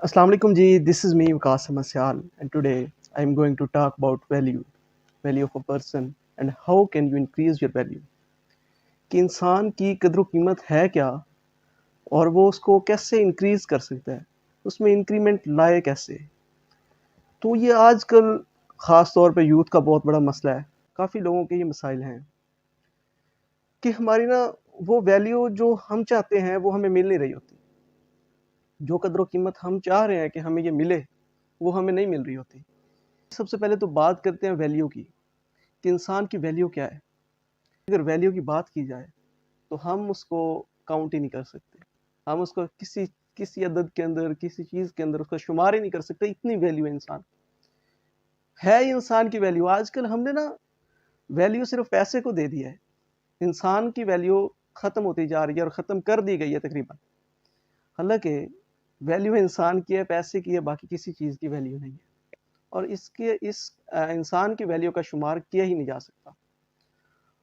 Assalamu alaikum ji, this is me Vikas Samasyal, and today I am going to talk about value of a person and how can you increase your value. कि इंसान की कदर कीमत है क्या और वो उसको कैसे इंक्रीज कर सकता है, उसमें इंक्रीमेंट लाए कैसे। तो ये आजकल ख़ास तौर पे यूथ का बहुत बड़ा मसला है। काफ़ी लोगों के ये मसाइल हैं कि हमारी ना वो वैल्यू जो हम चाहते हैं वो हमें मिल नहीं रही होती। जो कदर कीमत हम चाह रहे हैं कि हमें ये मिले वो हमें नहीं मिल रही होती। सबसे पहले तो बात करते हैं वैल्यू की कि इंसान की वैल्यू क्या है। अगर वैल्यू की बात की जाए तो हम उसको काउंट ही नहीं कर सकते। हम उसको किसी किसी अदद के अंदर, किसी चीज़ के अंदर उसका शुमार ही नहीं कर सकते। इतनी वैल्यू है इंसान की वैल्यू। आजकल हमने ना वैल्यू सिर्फ पैसे को दे दिया है। इंसान की वैल्यू ख़त्म होती जा रही है और ख़त्म कर दी गई है तकरीबन। हालांकि वैल्यू इंसान की है, पैसे की है, बाकी किसी चीज़ की वैल्यू नहीं है। और इस इंसान की वैल्यू का शुमार किया ही नहीं जा सकता।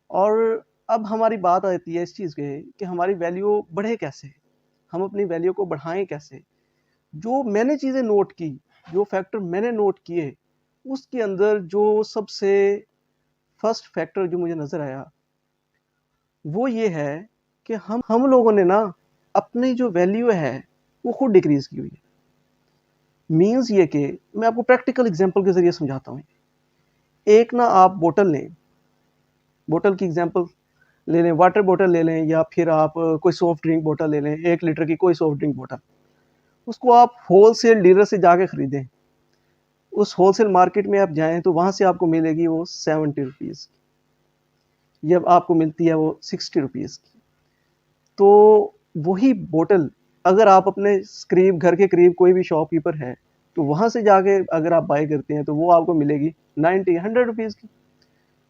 और अब हमारी बात आती है इस चीज़ पे कि हमारी वैल्यू बढ़े कैसे, हम अपनी वैल्यू को बढ़ाएं कैसे। जो मैंने चीज़ें नोट की, जो फैक्टर मैंने नोट किए, उसके अंदर जो सबसे फर्स्ट फैक्टर जो मुझे नज़र आया वो ये है कि हम लोगों ने ना अपनी जो वैल्यू है वो खुद डिक्रीज़ की हुई है। मीन्स ये कि मैं आपको प्रैक्टिकल एग्जांपल के ज़रिए समझाता हूँ। एक ना आप बोतल लें, बोतल की एग्जांपल ले लें, वाटर बोतल ले लें या फिर आप कोई सॉफ्ट ड्रिंक बोतल ले लें, 1 लीटर की कोई सॉफ्ट ड्रिंक बोतल। उसको आप होलसेल डीलर से जाके ख़रीदें। उस होलसेल मार्केट में आप जाएँ तो वहाँ से आपको मिलेगी वो 70 रुपीज़ की, जब आपको मिलती है वो 60 रुपीज़ की। तो वही बोतल अगर आप अपने करीब, घर के करीब कोई भी शॉपकीपर है तो वहाँ से जाके अगर आप बाय करते हैं तो वो आपको मिलेगी 90-100 रुपीज़ की।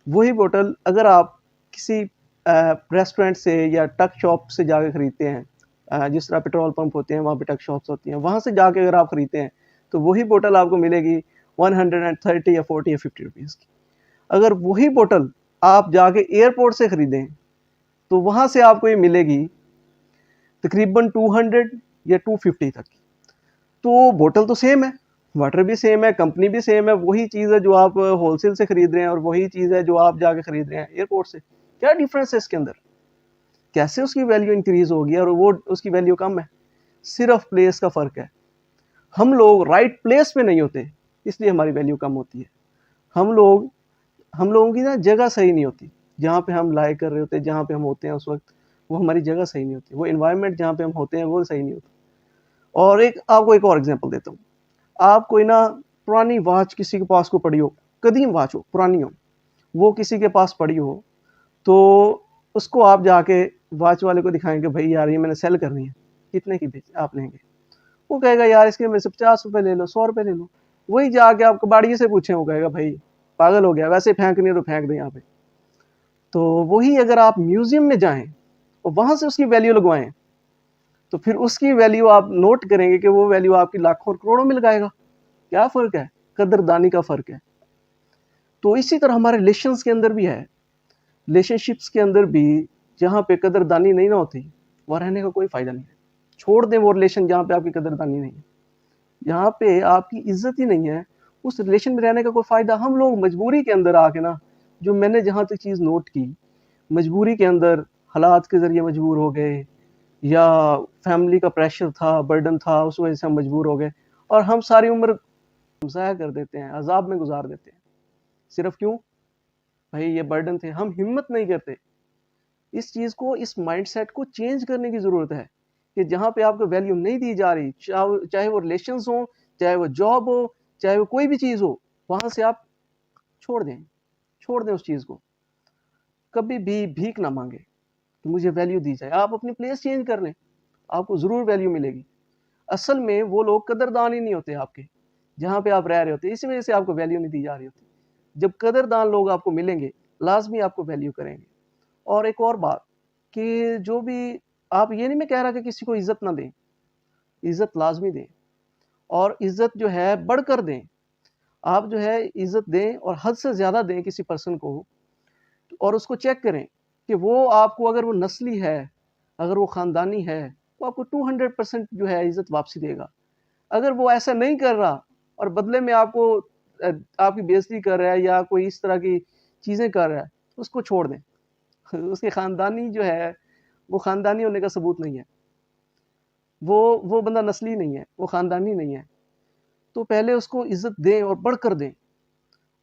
वही बोतल अगर आप किसी रेस्टोरेंट से या टक शॉप से जाके ख़रीदते हैं, जिस तरह पेट्रोल पंप होते हैं वहाँ पे टक शॉप्स होती हैं, वहाँ से जाके अगर आप ख़रीदते हैं तो वही बोतल आपको मिलेगी 130 या 40 या 50 रुपीज़ की। अगर वही बोतल आप जाके एयरपोर्ट से ख़रीदें तो वहाँ से आपको ये मिलेगी तकरीबन 200 या 250 तक की। तो बोतल तो सेम है, वाटर भी सेम है, कंपनी भी सेम है, वही चीज़ है जो आप होलसेल से खरीद रहे हैं और वही चीज़ है जो आप जाके खरीद रहे हैं एयरपोर्ट से। क्या डिफरेंस है इसके अंदर? कैसे उसकी वैल्यू इंक्रीज होगी और वो उसकी वैल्यू कम है? सिर्फ प्लेस का फ़र्क है। हम लोग राइट प्लेस पे नहीं होते, इसलिए हमारी वैल्यू कम होती है। हम लोगों की ना जगह सही नहीं होती। जहाँ पे हम लाइक कर रहे होते हैं, जहाँ पे हम होते हैं उस वक्त, वो हमारी जगह सही नहीं होती। वो एनवायरनमेंट जहाँ पे हम होते हैं वो सही नहीं होती। और आपको एक और एग्जांपल देता हूँ। आप कोई ना पुरानी वॉच किसी के पास को पड़ी हो, कदीम वॉच हो, पुरानी हो, वो किसी के पास पड़ी हो, तो उसको आप जाके वॉच वाले को दिखाएंगे, भाई यार ये मैंने सेल करनी है, कितने की आप लेंगे? वो कहेगा यार इसके मेरे से 50 रुपये ले लो, 100 रुपये ले लो। वही जाके आप कबाड़िए से पूछें, वो कहेगा भाई पागल हो गया, वैसे फेंकनी है तो फेंक दे यहाँ पे। तो वही अगर आप म्यूजियम में जाएं और वहां से उसकी वैल्यू लगवाएं तो फिर उसकी वैल्यू आप नोट करेंगे कि वो वैल्यू आपकी लाखों और करोड़ों में लगाएगा। क्या फ़र्क है? कदरदानी का फ़र्क है। तो इसी तरह हमारे रिलेशंस के अंदर भी है। रिलेशनशिप्स के अंदर भी जहाँ पे कदरदानी नहीं ना होती, वहाँ रहने का कोई फ़ायदा नहीं है। छोड़ दें वो रिलेशन जहाँ पे आपकी कदरदानी नहीं है, जहाँ पे आपकी इज्जत ही नहीं है, उस रिलेशन में रहने का कोई फ़ायदा। हम लोग मजबूरी के अंदर आके ना, जो मैंने जहाँ तक चीज़ नोट की, मजबूरी के अंदर हालात के ज़रिए मजबूर हो गए या फैमिली का प्रेशर था, बर्डन था, उस वजह से हम मजबूर हो गए और हम सारी उम्र ज़ाया कर देते हैं, अज़ाब में गुजार देते हैं। सिर्फ क्यों? भाई ये बर्डन थे। हम हिम्मत नहीं करते। इस चीज़ को, इस माइंडसेट को चेंज करने की ज़रूरत है कि जहाँ पे आपको वैल्यू नहीं दी जा रही, चाहे वो रिलेशंस हो, चाहे वो जॉब हो, चाहे वो कोई भी चीज़ हो, वहाँ से आप छोड़ दें, छोड़ दें उस चीज़ को। कभी भी भीख ना मांगे कि मुझे वैल्यू दी जाए। आप अपनी प्लेस चेंज कर लें, आपको ज़रूर वैल्यू मिलेगी। असल में वो लोग कदरदान ही नहीं होते आपके, जहाँ पे आप रह रहे होते। इसी वजह से आपको वैल्यू नहीं दी जा रही होती। जब कदरदान लोग आपको मिलेंगे, लाजमी आपको वैल्यू करेंगे। और एक और बात कि जो भी आप, ये नहीं मैं कह रहा कि किसी को इज्जत ना दें, इज्जत लाजमी दें और इज्जत जो है बढ़कर दें। आप जो है इज्जत दें और हद से ज़्यादा दें किसी पर्सन को, और उसको चेक करें कि वो आपको, अगर वो नस्ली है, अगर वो ख़ानदानी है, वो आपको 200% जो है इज्जत वापसी देगा। اگر وہ ایسا نہیں کر رہا اور بدلے میں آپ کو آپ کی بےعزتی کر رہا ہے یا کوئی اس طرح کی چیزیں کر رہا ہے تو اس کو چھوڑ دیں. اس کے خاندانی جو ہے وہ خاندانی ہونے کا ثبوت نہیں ہے. وہ بندہ نسلی نہیں ہے, وہ خاندانی نہیں ہے. تو پہلے اس کو عزت دیں اور بڑھ کر دیں,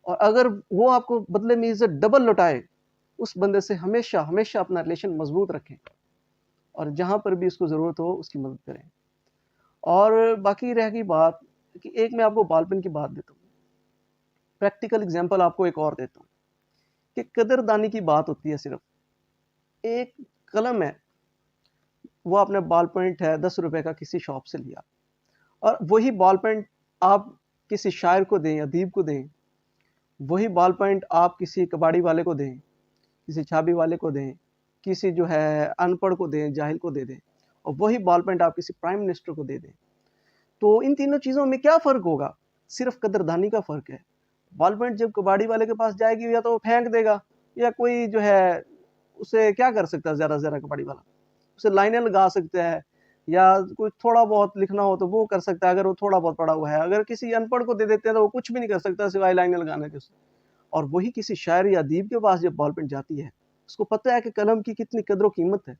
اور اگر وہ آپ کو بدلے میں عزت ڈبل لوٹائے اس بندے سے ہمیشہ ہمیشہ اپنا ریلیشن مضبوط رکھیں, اور جہاں پر بھی اس کو ضرورت ہو اس کی مدد کریں. اور باقی رہ گئی بات کہ ایک میں آپ کو بال پن کی بات دیتا ہوں, پریکٹیکل اگزامپل آپ کو ایک اور دیتا ہوں کہ قدردانی کی بات ہوتی ہے. صرف ایک قلم ہے, وہ اپنے بال پوائنٹ ہے 10 روپے کا کسی شاپ سے لیا, اور وہی بال پوائنٹ آپ کسی شاعر کو دیں, ادیب کو دیں, وہی بال پوائنٹ آپ کسی کباڑی والے کو دیں, کسی چھابی والے کو دیں, کسی جو ہے ان پڑھ کو دیں, جاہل کو دے دیں, اور وہی بال پوائنٹ آپ کسی پرائم منسٹر کو دے دیں, تو ان تینوں چیزوں میں کیا فرق ہوگا؟ صرف قدردانی کا فرق ہے. بال پوائنٹ جب کباڑی والے کے پاس جائے گی یا تو وہ پھینک دے گا, یا کوئی جو ہے اسے کیا کر سکتا ہے, زیادہ سے زیادہ کباڑی والا اسے لائنیں لگا سکتا ہے, یا کوئی تھوڑا بہت لکھنا ہو تو وہ کر سکتا ہے اگر وہ تھوڑا بہت پڑھا ہوا ہے. اگر کسی ان پڑھ کو دے دیتے ہیں تو وہ کچھ بھی نہیں کر سکتا سوائے لائنیں لگانے کے. اور وہی کسی شاعر یا ادیب کے پاس جب بال پین جاتی ہے, اس کو پتہ ہے کہ قلم کی کتنی قدر و قیمت ہے,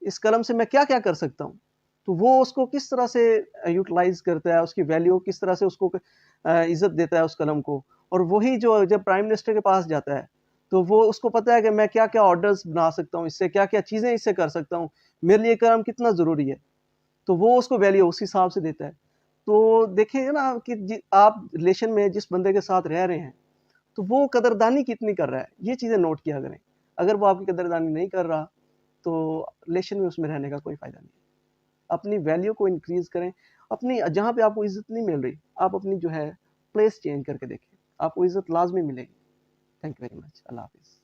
اس قلم سے میں کیا کیا کر سکتا ہوں, تو وہ اس کو کس طرح سے یوٹیلائز کرتا ہے, اس کی ویلیو کس طرح سے اس کو عزت دیتا ہے اس قلم کو. اور وہی جو جب پرائم منسٹر کے پاس جاتا ہے تو وہ اس کو پتہ ہے کہ میں کیا کیا آرڈرز بنا سکتا ہوں, اس سے کیا کیا چیزیں اس سے کر سکتا ہوں, میرے لیے قلم کتنا ضروری ہے, تو وہ اس کو ویلیو اس حساب سے دیتا ہے. تو دیکھیں گے نا کہ آپ ریلیشن میں جس بندے کے ساتھ رہ رہے ہیں تو وہ قدردانی کتنی کر رہا ہے, یہ چیزیں نوٹ کیا کریں. اگر وہ آپ کی قدردانی نہیں کر رہا تو ریلیشن میں اس میں رہنے کا کوئی فائدہ نہیں. اپنی ویلیو کو انکریز کریں, اپنی جہاں پہ آپ کو عزت نہیں مل رہی آپ اپنی جو ہے پلیس چینج کر کے دیکھیں, آپ کو عزت لازمی ملے گی. Thank you very much. اللہ حافظ.